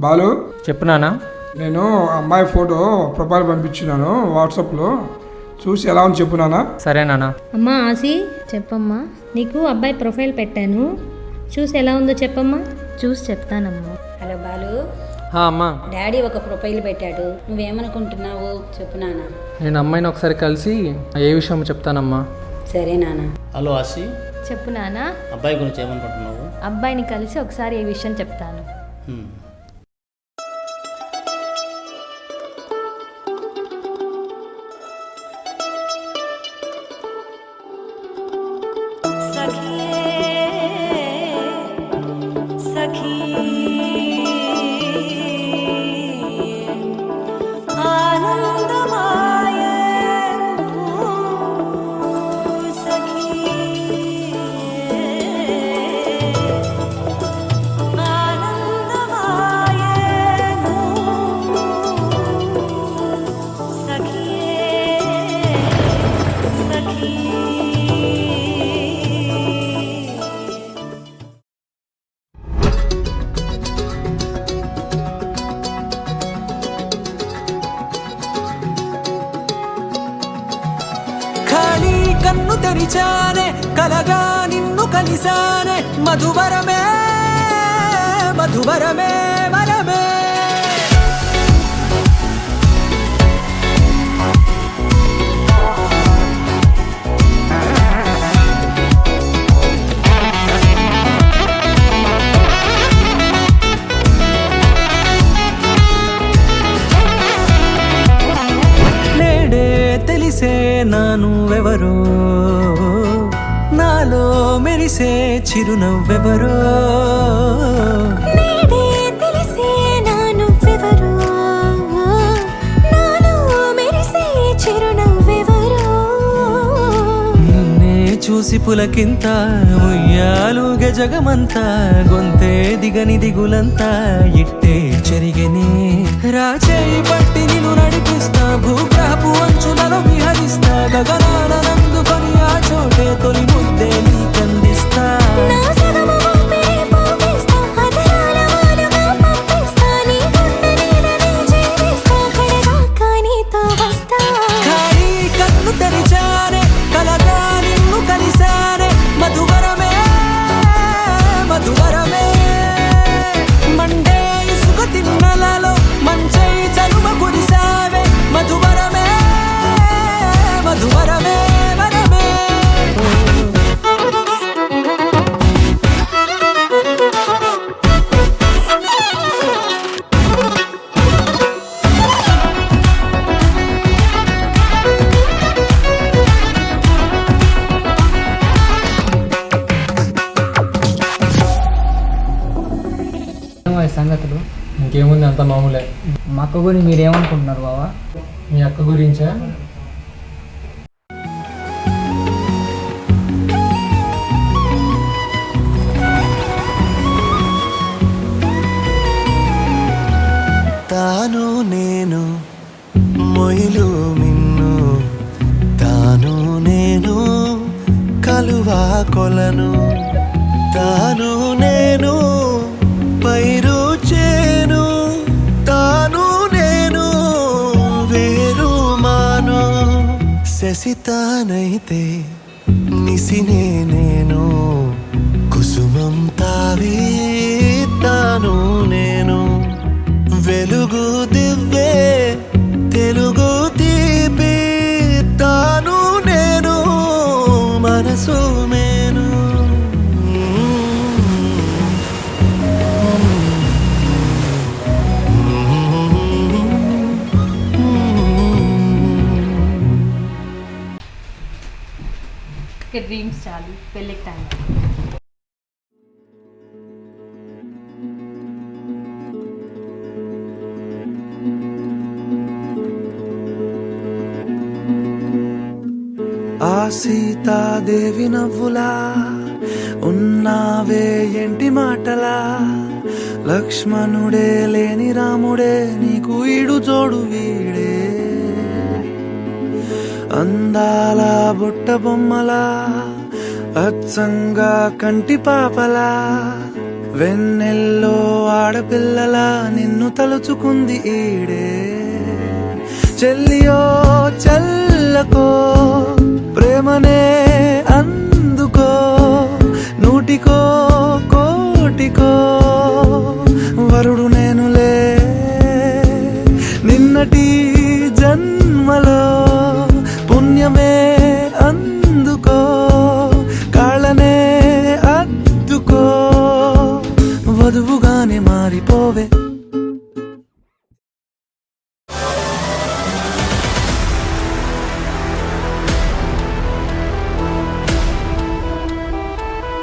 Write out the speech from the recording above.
బాలు, చెప్పు నాన్న. నేను అమ్మాయి ఫోటో ప్రొఫైల్ పంపించినాను వాట్సాప్లో, చూసి ఎలా ఉంది చెప్పు నాన్న. సరే నాన్న. అమ్మా ఆసి, చెప్పమ్మా. నీకు అబ్బాయి ప్రొఫైల్ పెట్టాను, చూసి ఎలా ఉందో చెప్పమ్మా. చూసి చెప్తానమ్మా. హలో బాలు, అమ్మా, డాడీ ఒక ప్రొఫైల్ పెట్టాడు, నువ్వేమనుకుంటున్నావు చెప్పు నాన్న. నేను అమ్మాయిని ఒకసారి కలిసి ఏ విషయం చెప్తానమ్మా. సరే నాన్న. హలో ఆసి, చెప్పు నాన్న. అబ్బాయి గురించి ఏమనుకుంటున్నావు? అబ్బాయిని కలిసి ఒకసారి ఏ విషయం చెప్తాను. కన్ను తెరిచానే, కలగా నిన్ను కలిసానే, మధువరమే మధువరమే వరమే. నేడే తెలిసే నానువెవరో, నాలో మెరిసే చిరునవ్వెవరో. నేడే తెలిసే నానువెవరో, నాలో మెరిసే చిరునవ్వెవరో. నిన్నే చూసి పులకింత ఉయ్యాలుగే జగమంతా, గొంతే దిగని దిగులంతా ఇట్టే చెరిగెనే. రాచేయి పట్టి నిన్ను నడిపిస్తా, భూగ్రహపు అంచులలో విహరిస్తా, గగనాన నందుకొని ఆ చోటే తొలి ముద్దే నీకందిస్తా. నా సగము ఊపిరి పోగిస్తా, అదరాల వాలుగా పంపిస్తా, నీ గుండె నీడనే జీవిస్తా, కడదాకా నీతో వస్తా. ఖాళీ కన్ను తెరిచానే, కలగా నిన్ను కలిసానే, మధువరమే మధువరమే. మండే ఇసుక తిన్నలలో మంచై చలువ కురిసావే, మధువరమే మధువరమే వరమే. సంగతులు ఇంకేముంది, అంత మామూలే. మా అక్క గురించి మీరేమనుకుంటున్నారు బావా? మీ అక్క గురించా? తాను నేను మొయిలు మిన్ను, తాను నేను కలువా కొలను, తాను నేను పైరు చేను, తాను నేను వేరు మాను. శశితానైతే నిసినే నేను, కుసుమం తావి తాను నేను. వెలుగు దివ్వే తెలుగు తీపి, తాను నేను మనసు మేను. డ్రీమ్స్ చాలు, పెళ్ళికి టైం. ఆ సీతాదేవి నవ్వులా ఉన్నావే ఎంటి మాటలా, లక్ష్మణుడే లేని రాముడే నీకు ఈడు జోడు వీడే. అందాల బుట్ట బొమ్మలా అచ్చంగా కంటి పాపలా వెన్నెల్లో ఆడపిల్లలా నిన్ను తలుచుకుంది ఈడే చెల్లియో చల్లకో ప్రేమనే అందుకో నూటికో కోటికో వరుడు నేనులే నిన్నటి జన్మలో పుణ్యమే అందుకో కాళ్ళనే అద్దుకో వధువుగానే మారిపోవే